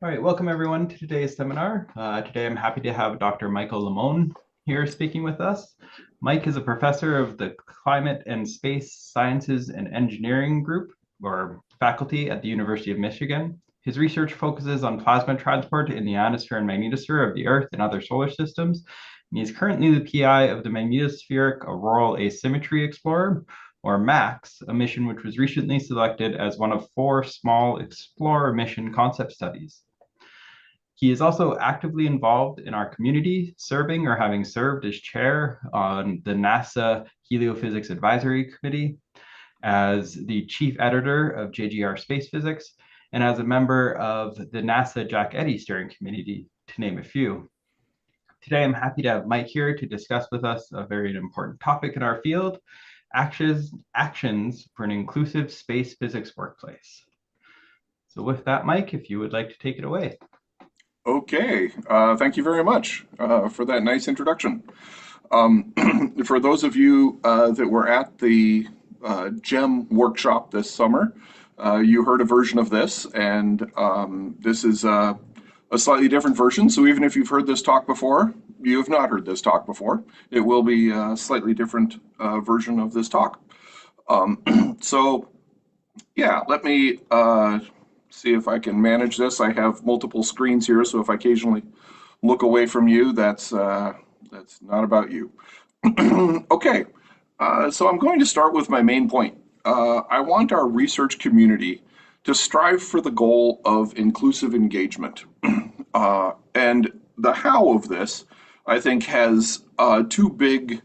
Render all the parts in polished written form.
All right, welcome everyone to today's seminar. Today I'm happy to have Dr. Michael Liemohn here speaking with us. Mike is a professor of the Climate and Space Sciences and Engineering group, or faculty at the University of Michigan. His research focuses on plasma transport in the ionosphere and magnetosphere of the Earth and other solar systems. And he's currently the PI of the Magnetospheric Auroral Asymmetry Explorer, or MAX, a mission which was recently selected as one of 4 small Explorer mission concept studies. He is also actively involved in our community, serving or having served as chair on the NASA Heliophysics Advisory Committee, as the chief editor of JGR Space Physics, and as a member of the NASA Jack Eddy Steering Committee, to name a few. Today, I'm happy to have Mike here to discuss with us a very important topic in our field, actions for an inclusive space physics workplace. So with that, Mike, if you would like to take it away. Okay, thank you very much for that nice introduction. For those of you that were at the GEM workshop this summer, you heard a version of this, and this is a slightly different version. So even if you've heard this talk before, you have not heard this talk before. It will be a slightly different version of this talk. So yeah, let me see if I can manage this. I have multiple screens here, so if I occasionally look away from you, that's not about you. Okay, so I'm going to start with my main point. I want our research community to strive for the goal of inclusive engagement. And the how of this, I think, has 2 big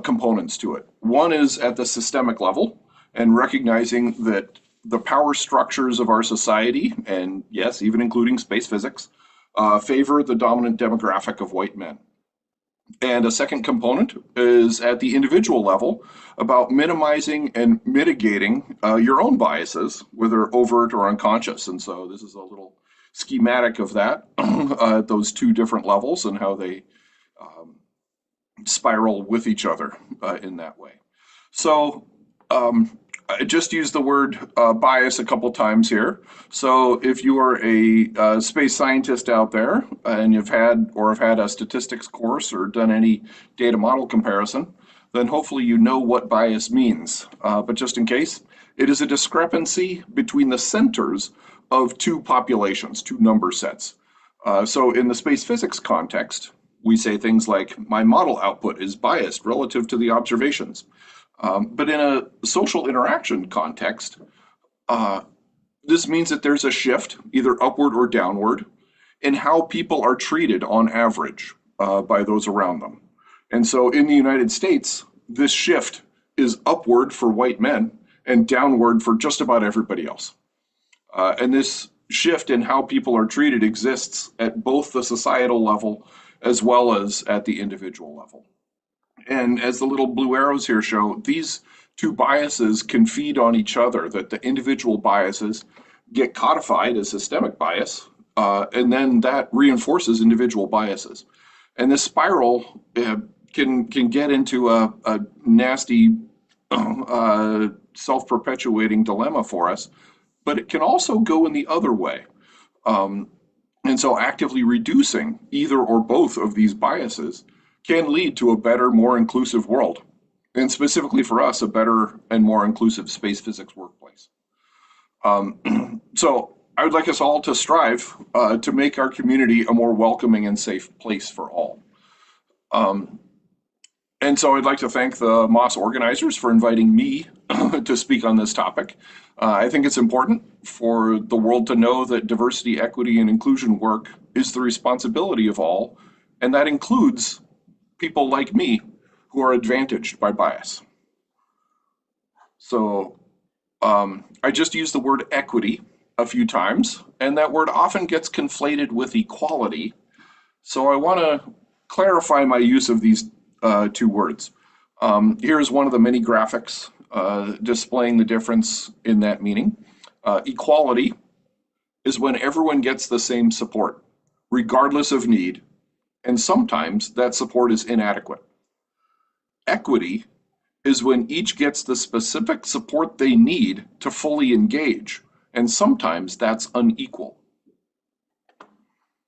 components to it. One is at the systemic level, and recognizing that the power structures of our society, and yes, even including space physics, favor the dominant demographic of white men. And a second component is at the individual level about minimizing and mitigating your own biases, whether overt or unconscious. And so this is a little schematic of that, at those 2 different levels and how they spiral with each other in that way. So I just used the word bias a couple times here. So if you are a space scientist out there and you've had or have had a statistics course or done any data model comparison, then hopefully you know what bias means. But just in case, it is a discrepancy between the centers of 2 populations, 2 number sets. So in the space physics context, we say things like, my model output is biased relative to the observations. But in a social interaction context, this means that there's a shift, either upward or downward, in how people are treated on average by those around them. And so in the United States, this shift is upward for white men and downward for just about everybody else. And this shift in how people are treated exists at both the societal level as well as at the individual level. And as the little blue arrows here show, these 2 biases can feed on each other, that the individual biases get codified as systemic bias, and then that reinforces individual biases. And this spiral can get into a nasty self-perpetuating dilemma for us, but it can also go in the other way. And so actively reducing either or both of these biases can lead to a better, more inclusive world, and specifically for us, a better and more inclusive space physics workplace. So I would like us all to strive to make our community a more welcoming and safe place for all. And so I'd like to thank the MOS organizers for inviting me to speak on this topic. I think it's important for the world to know that diversity, equity, and inclusion work is the responsibility of all, and that includes people like me who are advantaged by bias. So I just used the word equity a few times, and that word often gets conflated with equality. So I want to clarify my use of these 2 words. Here's one of the many graphics displaying the difference in that meaning. Equality is when everyone gets the same support, regardless of need, and sometimes that support is inadequate. Equity is when each gets the specific support they need to fully engage, and sometimes that's unequal.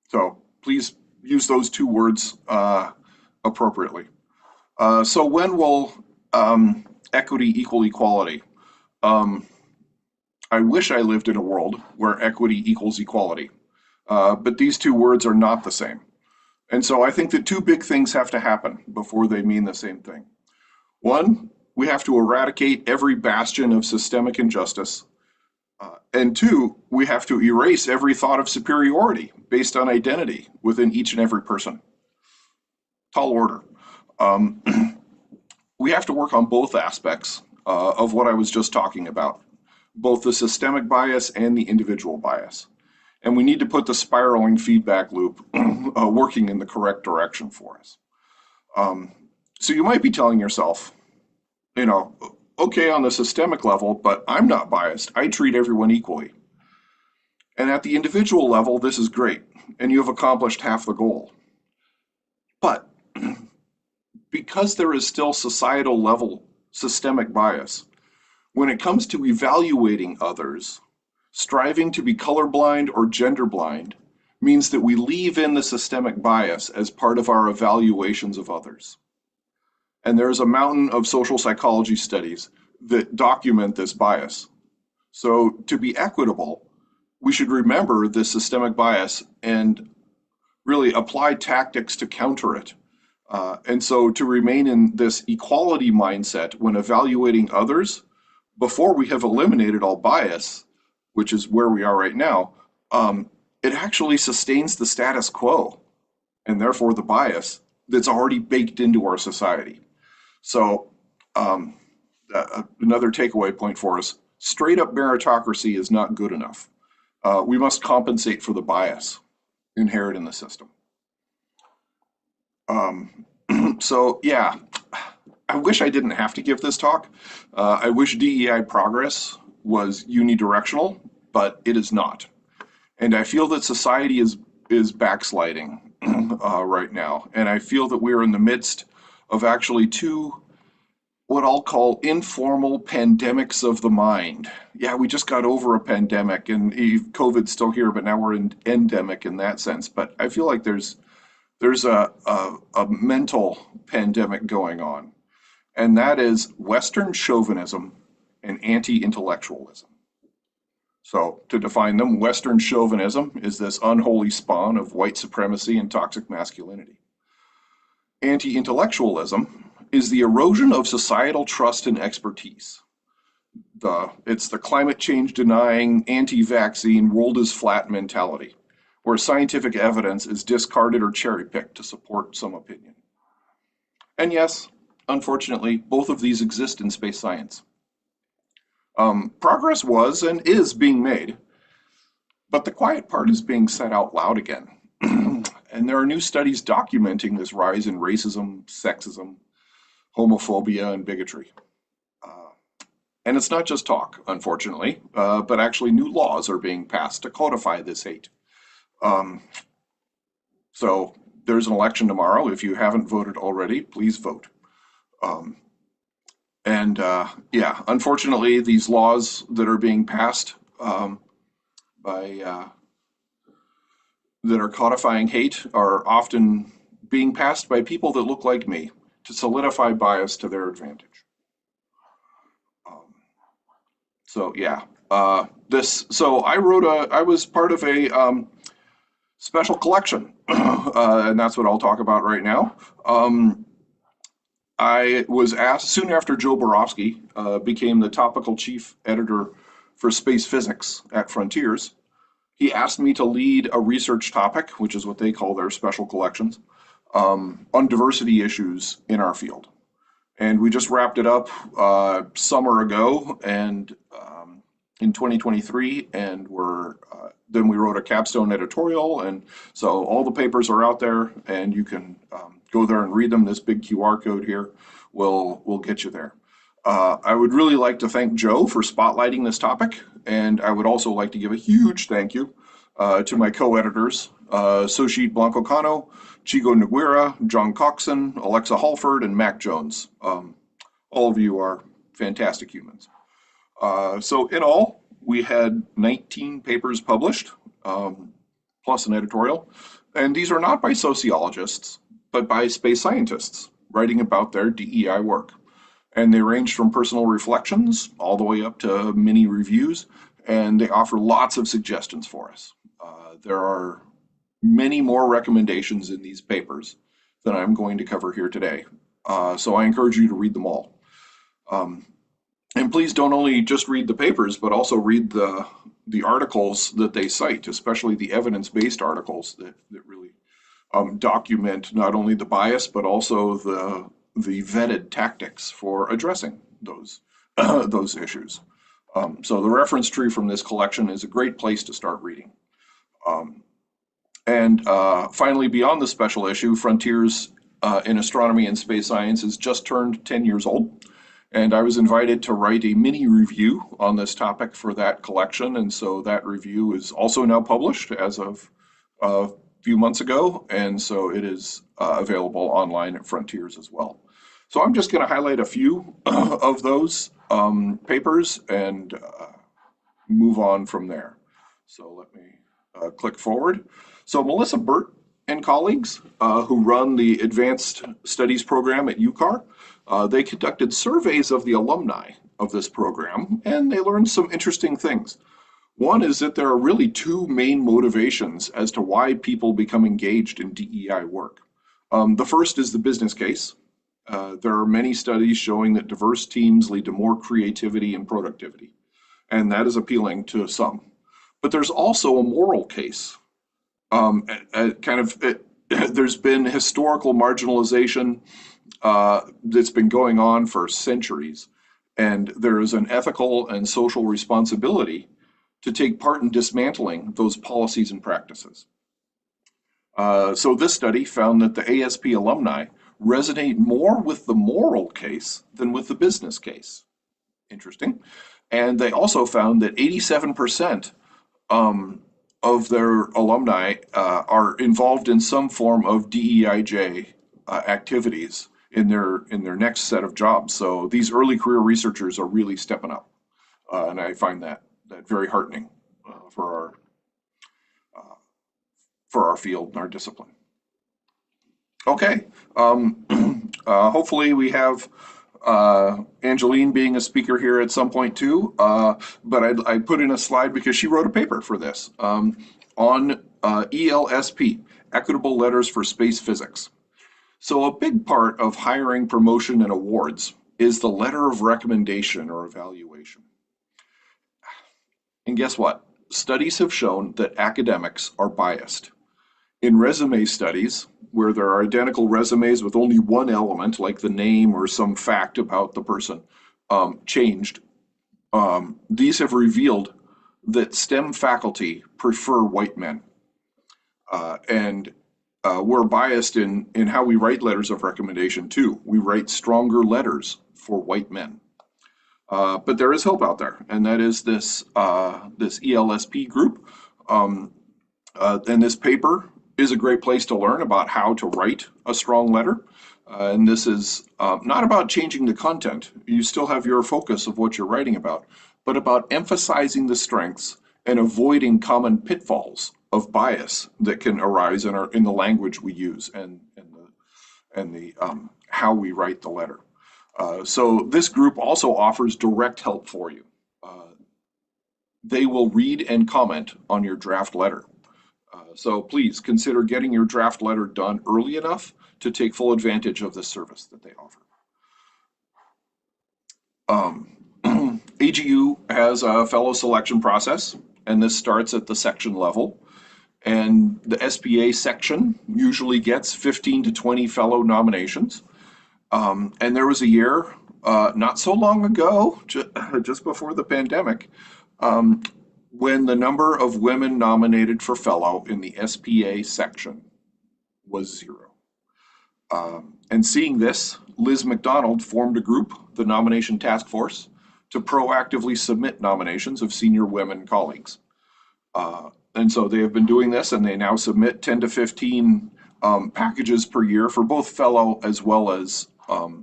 So please use those two words appropriately. So when will equity equal equality? Um, I wish I lived in a world where equity equals equality, but these two words are not the same. And so I think that two big things have to happen before they mean the same thing. One, we have to eradicate every bastion of systemic injustice. And two, we have to erase every thought of superiority based on identity within each and every person. Tall order. Um, we have to work on both aspects of what I was just talking about, both the systemic bias and the individual bias. And we need to put the spiraling feedback loop working in the correct direction for us. Um, so you might be telling yourself, you know, okay, on the systemic level, but I'm not biased. I treat everyone equally. And at the individual level, this is great, and you have accomplished half the goal. But because there is still societal level systemic bias, when it comes to evaluating others, striving to be colorblind or gender blind means that we leave in the systemic bias as part of our evaluations of others. And there's a mountain of social psychology studies that document this bias. So to be equitable, we should remember this systemic bias and really apply tactics to counter it. And so to remain in this equality mindset when evaluating others, before we have eliminated all bias, which is where we are right now, it actually sustains the status quo and therefore the bias that's already baked into our society. So another takeaway point for us, straight up meritocracy is not good enough. We must compensate for the bias inherent in the system. So yeah, I wish I didn't have to give this talk. I wish DEI progress was unidirectional, but it is not. And I feel that society is backsliding right now. And I feel that we're in the midst of actually two what I'll call informal pandemics of the mind. Yeah, we just got over a pandemic and COVID's still here, but now we're in endemic in that sense. But I feel like there's a mental pandemic going on, and that is Western chauvinism and anti-intellectualism. So to define them, Western chauvinism is this unholy spawn of white supremacy and toxic masculinity. Anti-intellectualism is the erosion of societal trust and expertise. It's the climate change denying, anti-vaccine, world is flat mentality, where scientific evidence is discarded or cherry-picked to support some opinion. And yes, unfortunately, both of these exist in space science. Progress was and is being made, but the quiet part is being said out loud again. And there are new studies documenting this rise in racism, sexism, homophobia, and bigotry. And it's not just talk, unfortunately, but actually new laws are being passed to codify this hate. So there's an election tomorrow. If you haven't voted already, please vote. Yeah, unfortunately, these laws that are being passed by that are codifying hate are often being passed by people that look like me to solidify bias to their advantage. So yeah, so I was part of a special collection, and that's what I'll talk about right now. I was asked soon after Joe Borofsky became the topical chief editor for space physics at Frontiers. He asked me to lead a research topic, which is what they call their special collections, on diversity issues in our field. And we just wrapped it up summer ago, and in 2023, and then we wrote a capstone editorial, and so all the papers are out there, and you can go there and read them. This big QR code here will get you there. I would really like to thank Joe for spotlighting this topic, and I would also like to give a huge thank you to my co-editors, Soshit Blanco-Cano, Chigo Noguera, John Coxon, Alexa Halford, and Mac Jones. All of you are fantastic humans. So in all, we had 19 papers published, plus an editorial, And these are not by sociologists, but by space scientists writing about their DEI work. And they range from personal reflections all the way up to mini reviews, and they offer lots of suggestions for us. There are many more recommendations in these papers than I'm going to cover here today. So I encourage you to read them all. And please don't only just read the papers, but also read the articles that they cite, especially the evidence-based articles that really document not only the bias, but also the vetted tactics for addressing those those issues. So the reference tree from this collection is a great place to start reading. And finally, beyond the special issue, Frontiers in Astronomy and Space Science has just turned 10 years old. And I was invited to write a mini review on this topic for that collection. And so that review is also now published as of a few months ago. And so it is available online at Frontiers as well. So I'm just going to highlight a few of those papers and move on from there. So let me click forward. So Melissa Burt and colleagues who run the Advanced Studies program at UCAR, they conducted surveys of the alumni of this program, and they learned some interesting things. One is that there are really two main motivations as to why people become engaged in DEI work. The first is the business case. There are many studies showing that diverse teams lead to more creativity and productivity, and that is appealing to some. But there's also a moral case. There's been historical marginalization that's been going on for centuries, and there is an ethical and social responsibility to take part in dismantling those policies and practices. So this study found that the ASP alumni resonate more with the moral case than with the business case. Interesting. And they also found that 87% of their alumni are involved in some form of DEIJ activities in their next set of jobs. So these early career researchers are really stepping up, and I find that very heartening for our field and our discipline. Okay, hopefully we have Angeline being a speaker here at some point too, but I put in a slide because she wrote a paper for this on ELSP, Equitable Letters for Space Physics. So a big part of hiring, promotion, and awards is the letter of recommendation or evaluation. And guess what? Studies have shown that academics are biased. In resume studies, where there are identical resumes with only one element, like the name or some fact about the person, changed, these have revealed that STEM faculty prefer white men. And we're biased in how we write letters of recommendation too. We write stronger letters for white men. But there is hope out there, and that is this ELSP group. And this paper is a great place to learn about how to write a strong letter. And this is not about changing the content. You still have your focus of what you're writing about, but about emphasizing the strengths and avoiding common pitfalls of bias that can arise in the language we use and the how we write the letter. So this group also offers direct help for you. They will read and comment on your draft letter. So please consider getting your draft letter done early enough to take full advantage of this service that they offer. AGU has a fellow selection process, and this starts at the section level. And the SPA section usually gets 15 to 20 fellow nominations. And there was a year, not so long ago, just before the pandemic, when the number of women nominated for fellow in the SPA section was 0. And seeing this, Liz McDonald formed a group, the Nomination Task Force, to proactively submit nominations of senior women colleagues. And so they have been doing this, and they now submit 10 to 15 packages per year for both fellow as well as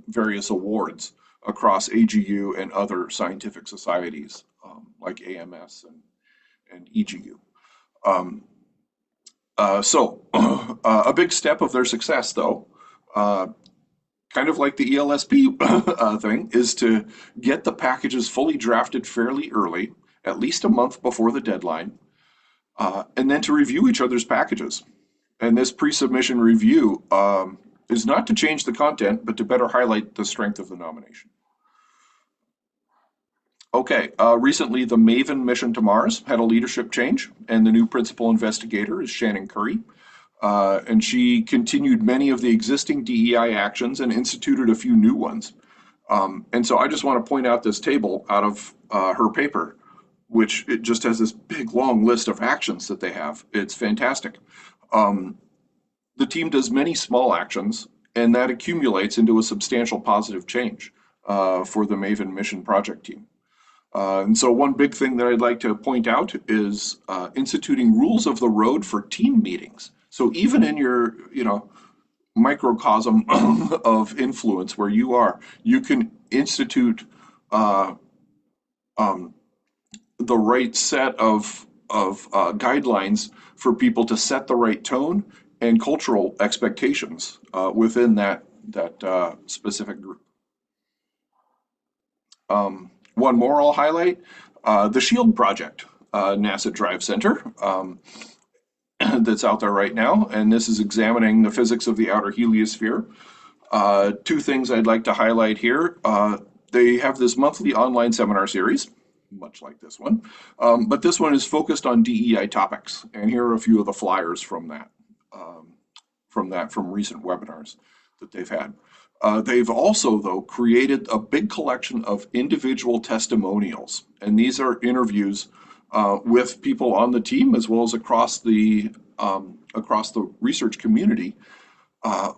various awards across AGU and other scientific societies like AMS and EGU. A big step of their success, though, uh, kind of like the ELSP thing, is to get the packages fully drafted fairly early, at least a month before the deadline, and then to review each other's packages. And this pre-submission review is not to change the content, but to better highlight the strength of the nomination. Okay, recently the Maven mission to Mars had a leadership change, and the new principal investigator is Shannon Curry. And she continued many of the existing DEI actions and instituted a few new ones. And so I just want to point out this table out of her paper, which it just has this big long list of actions that they have. It's fantastic. The team does many small actions, and that accumulates into a substantial positive change for the Maven mission project team. And so one big thing that I'd like to point out is instituting rules of the road for team meetings. So even in your, microcosm of influence where you are, you can institute the right set of guidelines for people to set the right tone and cultural expectations within that specific group. One more I'll highlight, the SHIELD project, NASA Drive Center, that's out there right now, and this is examining the physics of the outer heliosphere. Two things I'd like to highlight here. They have this monthly online seminar series, much like this one, but this one is focused on DEI topics, and here are a few of the flyers from from recent webinars that they've had. They've also, though, created a big collection of individual testimonials, and these are interviews with people on the team as well as across the research community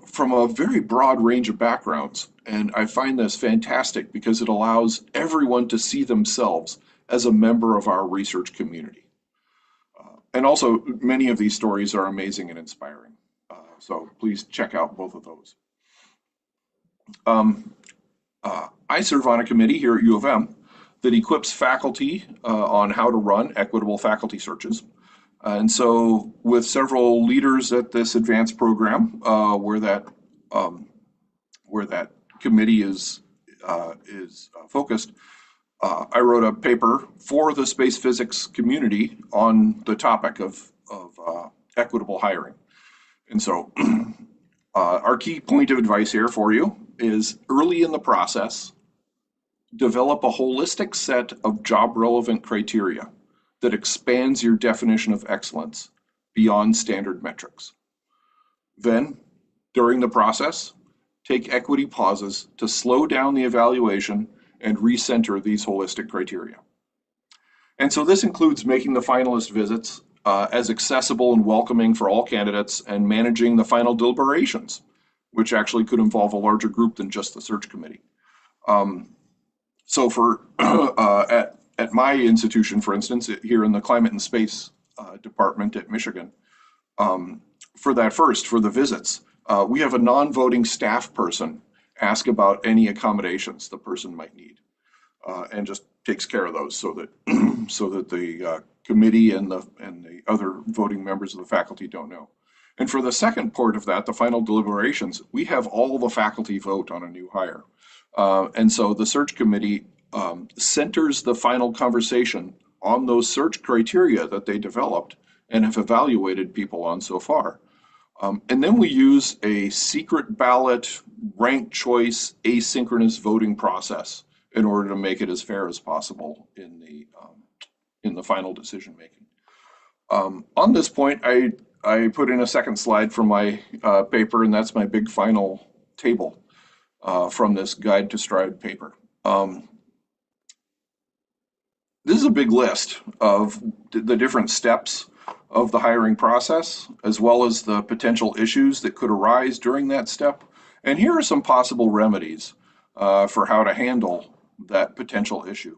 from a very broad range of backgrounds. And I find this fantastic because it allows everyone to see themselves as a member of our research community. And also, many of these stories are amazing and inspiring. So please check out both of those. I serve on a committee here at U of M that equips faculty on how to run equitable faculty searches. And so with several leaders at this advanced program where that committee is focused, I wrote a paper for the space physics community on the topic of equitable hiring. And so our key point of advice here for you is early in the process, develop a holistic set of job relevant criteria that expands your definition of excellence beyond standard metrics. Then, during the process, take equity pauses to slow down the evaluation and recenter these holistic criteria. And so this includes making the finalist visits as accessible and welcoming for all candidates and managing the final deliberations, which actually could involve a larger group than just the search committee. So for at my institution, for instance, here in the Climate and Space Department at Michigan, for the visits, we have a non-voting staff person ask about any accommodations the person might need, and just takes care of those so that the committee and the other voting members of the faculty don't know. And for the second part of that, the final deliberations, we have all the faculty vote on a new hire. And so the search committee centers the final conversation on those search criteria that they developed and have evaluated people on so far. And then we use a secret ballot, ranked choice, asynchronous voting process in order to make it as fair as possible in the final decision making. On this point, I put in a second slide from my paper, and that's my big final table from this Guide to Stride paper. This is a big list of the different steps of the hiring process, as well as the potential issues that could arise during that step. And here are some possible remedies for how to handle that potential issue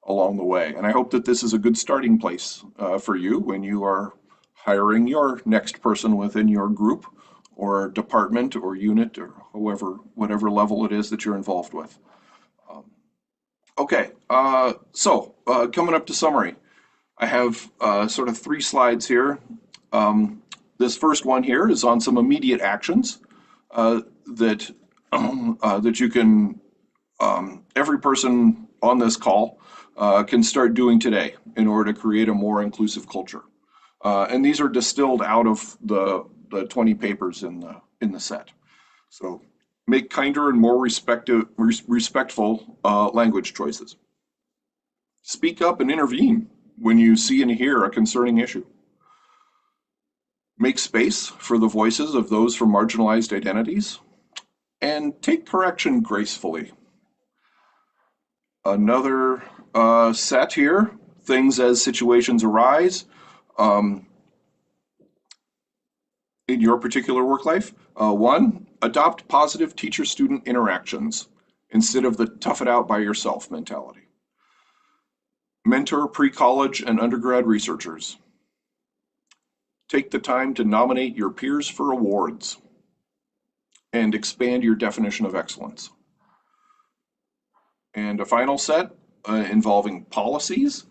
along the way. And I hope that this is a good starting place for you when you are hiring your next person within your group or department or unit or whatever level it is that you're involved with. Okay, so coming up to summary, I have sort of 3 slides here. This first one here is on some immediate actions that that you can every person on this call can start doing today in order to create a more inclusive culture. And these are distilled out of the 20 papers in the set. So make kinder and more respectful language choices. Speak up and intervene when you see and hear a concerning issue. Make space for the voices of those from marginalized identities, and take correction gracefully. Another set here, things as situations arise in your particular work life. One, adopt positive teacher-student interactions instead of the tough it out by yourself mentality. Mentor pre-college and undergrad researchers. Take the time to nominate your peers for awards and expand your definition of excellence. And a final set involving policies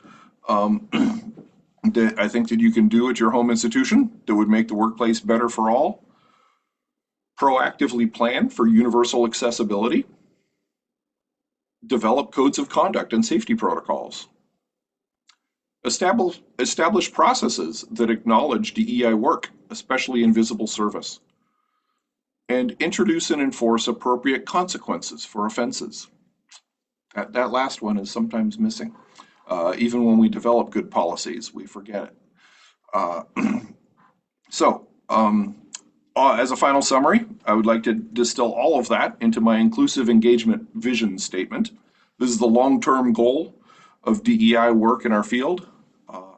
that I think that you can do at your home institution that would make the workplace better for all. Proactively plan for universal accessibility. Develop codes of conduct and safety protocols. Establish processes that acknowledge DEI work, especially in visible service. And introduce and enforce appropriate consequences for offenses. That last one is sometimes missing. Even when we develop good policies, we forget it. As a final summary, I would like to distill all of that into my inclusive engagement vision statement. This is the long-term goal of DEI work in our field,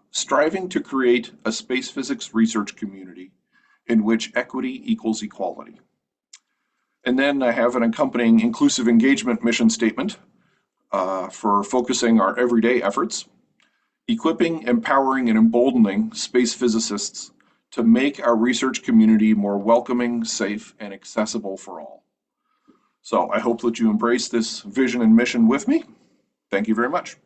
striving to create a space physics research community in which equity equals equality. And then I have an accompanying inclusive engagement mission statement for focusing our everyday efforts, equipping, empowering, and emboldening space physicists to make our research community more welcoming, safe, and accessible for all. So I hope that you embrace this vision and mission with me. Thank you very much.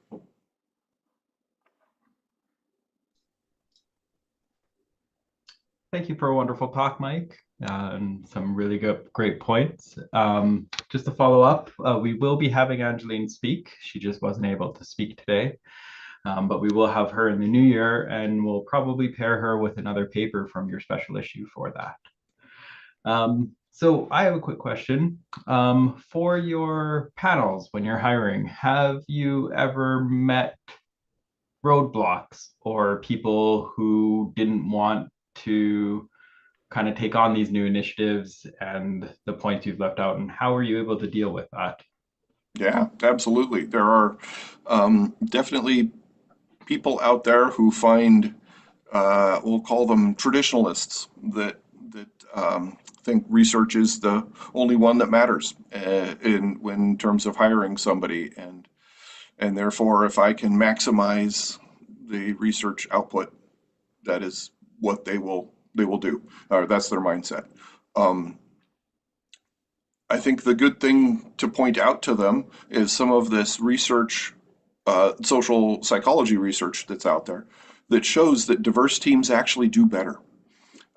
Thank you for a wonderful talk, Mike, and some really great points. Just to follow up, we will be having Angeline speak. She just wasn't able to speak today, but we will have her in the new year, and we'll probably pair her with another paper from your special issue for that. So I have a quick question. For your panels, when you're hiring, have you ever met roadblocks or people who didn't want to kind of take on these new initiatives and the points you've left out, and how are you able to deal with that? Yeah, absolutely. There are definitely people out there who find, we'll call them traditionalists, that think research is the only one that matters in terms of hiring somebody, and therefore, if I can maximize the research output, that is what they will do. That's their mindset. I think the good thing to point out to them is some of this research, social psychology research that's out there that shows that diverse teams actually do better,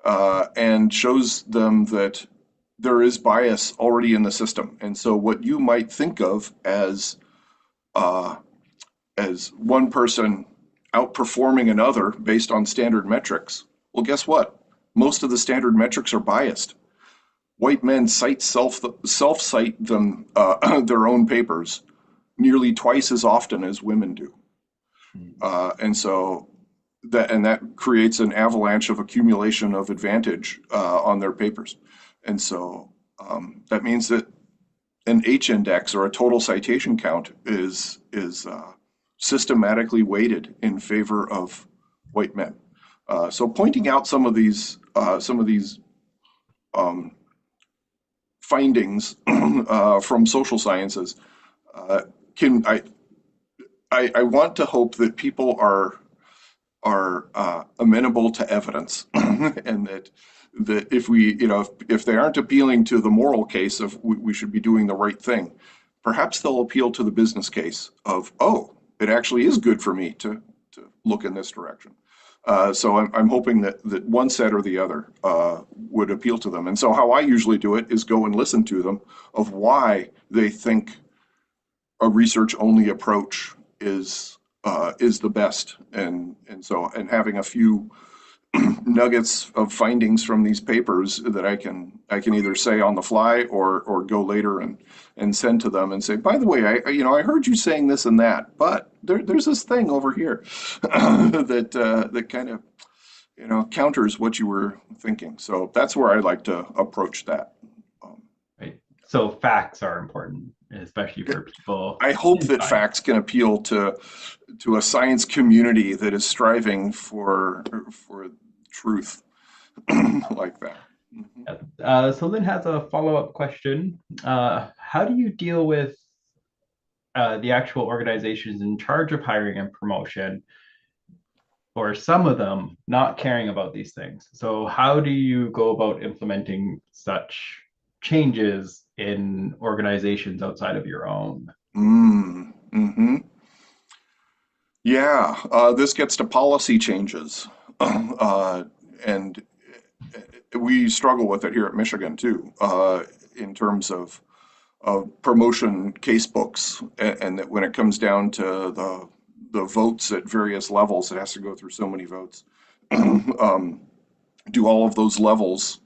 and shows them that there is bias already in the system. And so what you might think of as one person outperforming another based on standard metrics, well, guess what? Most of the standard metrics are biased. White men self-cite them their own papers nearly twice as often as women do, and so that creates an avalanche of accumulation of advantage on their papers, and so that means that an H index or a total citation count is systematically weighted in favor of white men. So pointing out some of these findings from social sciences I want to hope that people are amenable to evidence, and that if they aren't appealing to the moral case of we should be doing the right thing, perhaps they'll appeal to the business case of, oh, it actually is good for me to look in this direction. So I'm hoping that one set or the other would appeal to them. And so how I usually do it is go and listen to them of why they think a research only approach is the best. And having a few nuggets of findings from these papers that I can either say on the fly or go later and send to them and say, by the way, I heard you saying this and that, but there's this thing over here that kind of counters what you were thinking. So that's where I like to approach that. Um, Right. So facts are important, especially for people I hope in that science. facts can appeal to a science community that is striving for truth like that. Mhm. So Lynn has a follow-up question. How do you deal with the actual organizations in charge of hiring and promotion, or some of them not caring about these things? So how do you go about implementing such changes in organizations outside of your own? Mm-hmm. Yeah, this gets to policy changes, and we struggle with it here at Michigan too, in terms of promotion case books, and that when it comes down to the votes at various levels, it has to go through so many votes. um, do all of those levels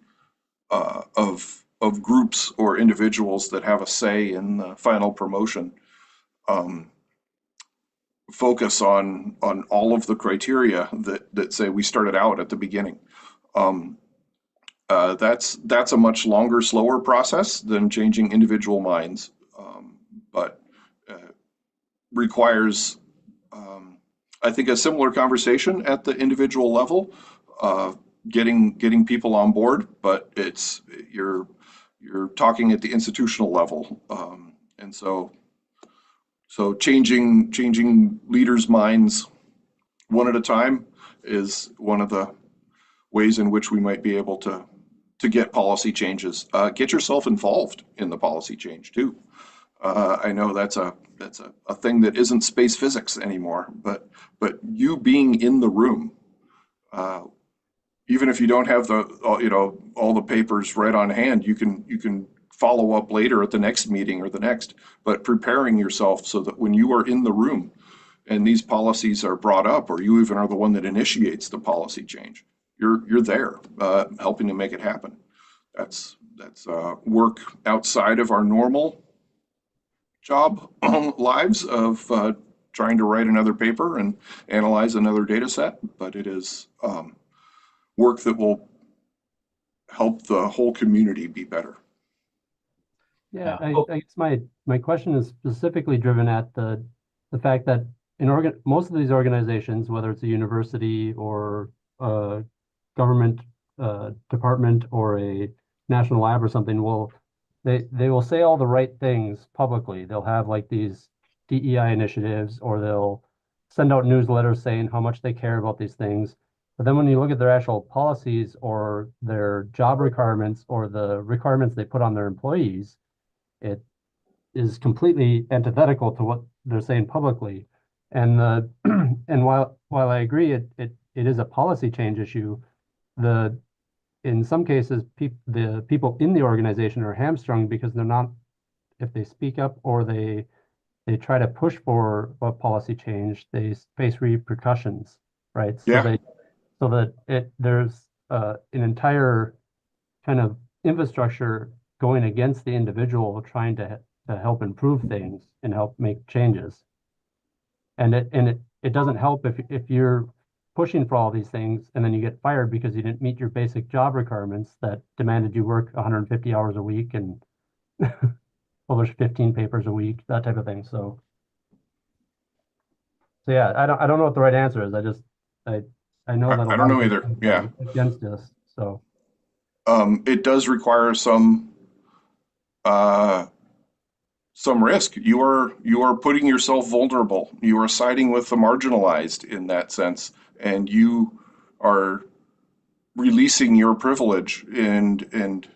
of groups or individuals that have a say in the final promotion um, focus on all of the criteria that say we started out at the beginning. Um, that's a much longer, slower process than changing individual minds, but uh, requires, I think, a similar conversation at the individual level, uh, getting people on board. But you're talking at the institutional level, and so changing leaders' minds one at a time is one of the ways in which we might be able to get policy changes. Get yourself involved in the policy change too. I know that's a thing that isn't space physics anymore, but you being in the room, uh, even if you don't have all the papers right on hand, you can follow up later at the next meeting or the next. But preparing yourself so that when you are in the room and these policies are brought up, or you even are the one that initiates the policy change, you're there, helping to make it happen. That's work outside of our normal job lives of trying to write another paper and analyze another data set, but it is work that will help the whole community be better. Yeah, Yeah. I guess my question is specifically driven at the fact that most of these organizations, whether it's a university or a government department or a national lab or something, they will say all the right things publicly. They'll have like these DEI initiatives, or they'll send out newsletters saying how much they care about these things. But then when you look at their actual policies or their job requirements or the requirements they put on their employees, it is completely antithetical to what they're saying publicly. And and while I agree it is a policy change issue, the in some cases the people in the organization are hamstrung because they're not, if they speak up or they try to push for a policy change, they face repercussions, right? Yeah, So that there's an entire kind of infrastructure going against the individual trying to help improve things and help make changes. And it doesn't help if you're pushing for all these things and then you get fired because you didn't meet your basic job requirements that demanded you work 150 hours a week and publish 15 papers a week, that type of thing. So yeah, I don't know what the right answer is. I I know that a I don't lot of know these either. things Yeah, are against this. So it does require uh, some risk. You are putting yourself vulnerable. You are siding with the marginalized in that sense, and you are releasing your privilege and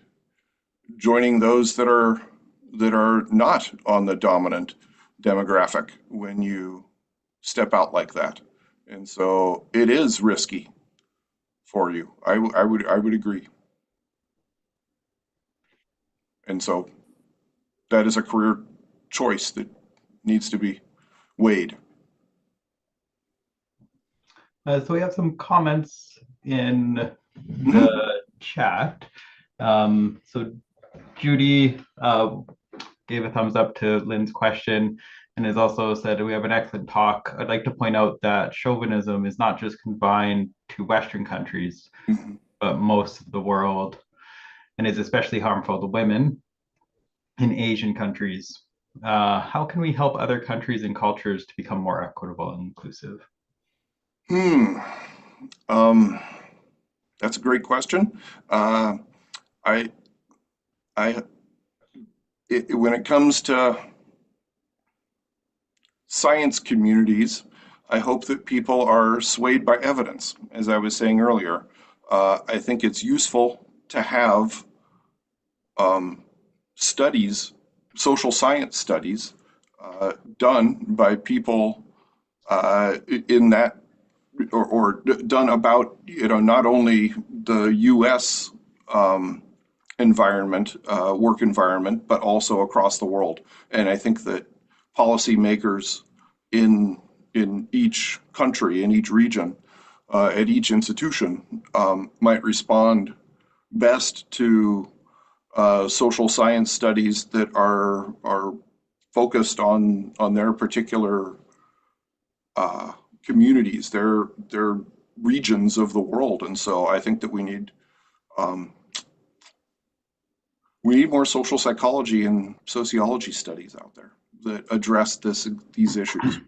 joining those that are not on the dominant demographic when you step out like that. And so it is risky for you. I would agree. And so that is a career choice that needs to be weighed. So we have some comments in the Mhm. chat. So Judy gave a thumbs up to Lynn's question and has also said we have an excellent talk. I'd like to point out that chauvinism is not just confined to Western countries, Mhm. but most of the world, and is especially harmful to women in Asian countries. How can we help other countries and cultures to become more equitable and inclusive? Hmm. Um, that's a great question. Uh, I, I, when it comes to science communities, I hope that people are swayed by evidence. As I was saying earlier, I think it's useful to have um, studies, social science studies, done by people in that or done about not only the U.S. Environment, work environment, but also across the world. And I think that policymakers in each country, in each region, at each institution, might respond best to social science studies that are focused on their particular uh, communities, their regions of the world. And so I think that um, we need more social psychology and sociology studies out there that address these issues.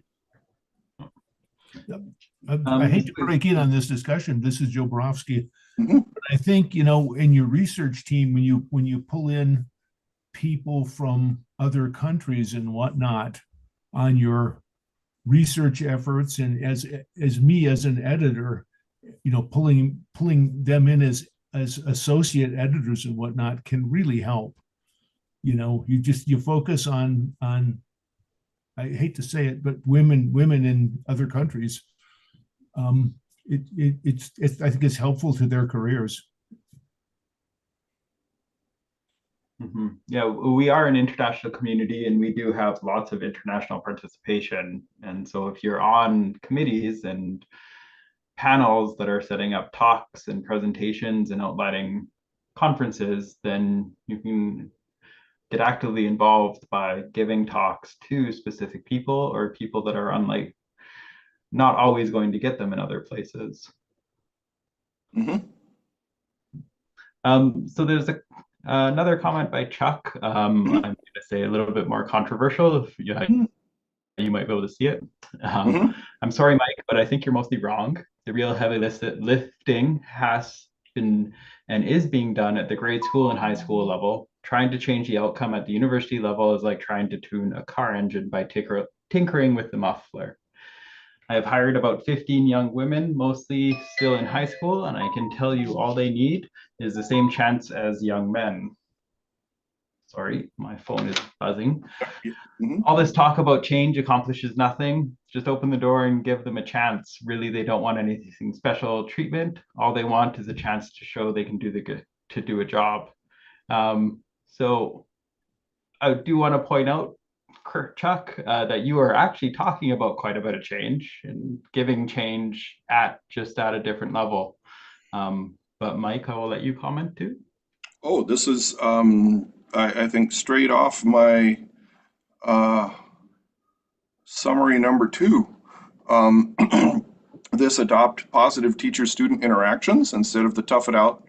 I hate Just to break in on this discussion. This is Joe Borofsky. Mhm. But I think, in your research team, when you pull in people from other countries and whatnot on your research efforts, and as me as an editor, pulling them in as associate editors and whatnot can really help. You focus on I hate to say it, but women in other countries. Um, it's I think it's helpful to their careers. Yeah, we are an international community and we do have lots of international participation. And so if you're on committees and panels that are setting up talks and presentations and outlining conferences, then you can get actively involved by giving talks to specific people or people that are unlike not always going to get them in other places. Mhm. So there's another comment by Chuck. I'm going to say a little bit more controversial. If you might be able to see it. Mhm. I'm sorry, Mike, but I think you're mostly wrong. The real heavy lifting has been and is being done at the grade school and high school level. Trying to change the outcome at the university level is like trying to tune a car engine by tinkering with the muffler. I have hired about 15 young women, mostly still in high school, and I can tell you all they need is the same chance as young men. Sorry, my phone is buzzing. Yeah. Mhm. All this talk about change accomplishes nothing. Just open the door and give them a chance. Really, they don't want anything special treatment. All they want is a chance to show they can do the good, to do a job. So I do want to point out, Chuck, that you are actually talking about quite a bit of change and giving change at a different level. But Mike, I will let you comment too. Oh, this is, I think, straight off my uh, summary number 2. Um, this adopt positive teacher-student interactions instead of the tough it out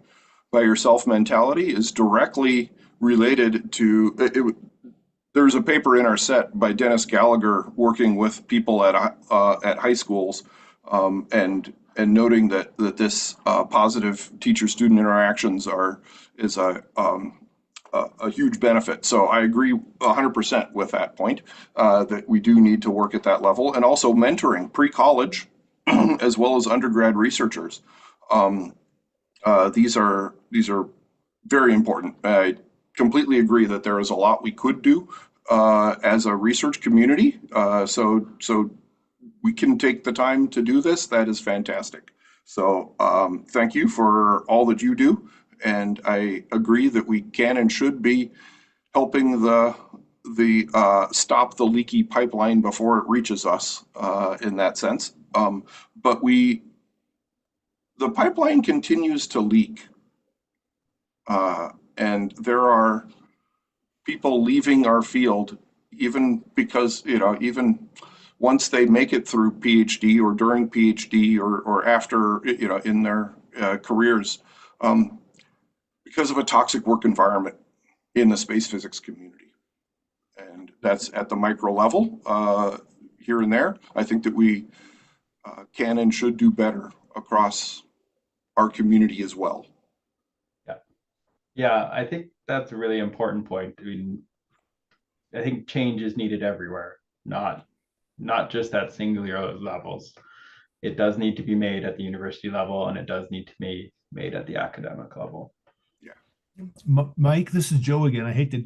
by yourself mentality is directly related to there's a paper in our set by Dennis Gallagher working with people at high schools, and noting that this positive teacher-student interactions is a huge benefit. So I agree 100% with that point, that we do need to work at that level, and also mentoring pre-college as well as undergrad researchers. Um, these are very important. I completely agree that there is a lot we could do as a research community. So we can take the time to do this, that is fantastic. So thank you for all that you do. And I agree that we can and should be helping the stop the leaky pipeline before it reaches us in that sense. But the pipeline continues to leak. And there are people leaving our field, even because, even once they make it through PhD or during PhD or after, in their careers, because of a toxic work environment in the space physics community. And that's at the micro level here and there. I think that we can and should do better across our community as well. Yeah, I think that's a really important point. I mean, I think change is needed everywhere, not just at singular levels. It does need to be made at the university level, and it does need to be made at the academic level. Mike, this is Joe again. I hate to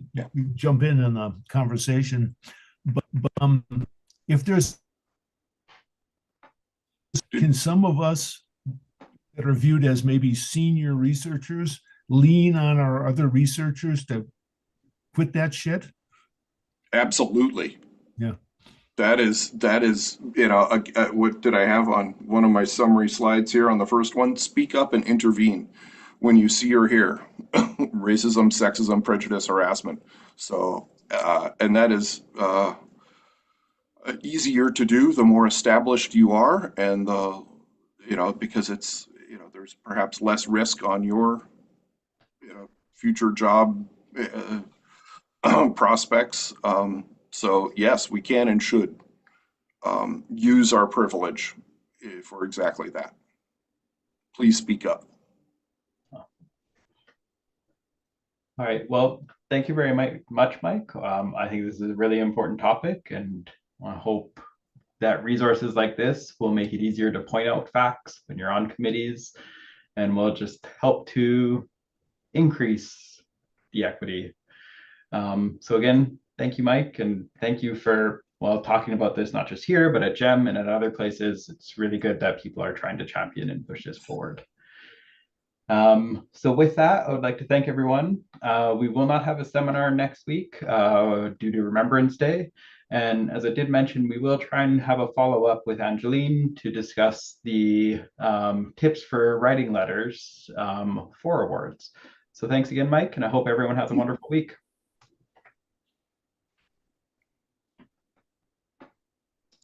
jump in on the conversation, but if there's, can some of us that are viewed as maybe senior researchers lean on our other researchers to quit that shit? Absolutely. Yeah. That is, what did I have on one of my summary slides here on the first one? Speak up and intervene when you see or hear racism, sexism, prejudice, harassment. So, and that is easier to do the more established you are, and because it's, there's perhaps less risk on your future job prospects. So yes, we can and should use our privilege for exactly that. Please speak up. All right. Well, thank you very much, Mike. I think this is a really important topic, and I hope that resources like this will make it easier to point out facts when you're on committees, and will just help to increase the equity. So again, thank you, Mike, and thank you for talking about this, not just here, but at GEM and at other places. It's really good that people are trying to champion and push this forward. So with that, I would like to thank everyone. We will not have a seminar next week due to Remembrance Day. And as I did mention, we will try and have a follow-up with Angeline to discuss the tips for writing letters for awards. So thanks again, Mike, and I hope everyone has a wonderful week.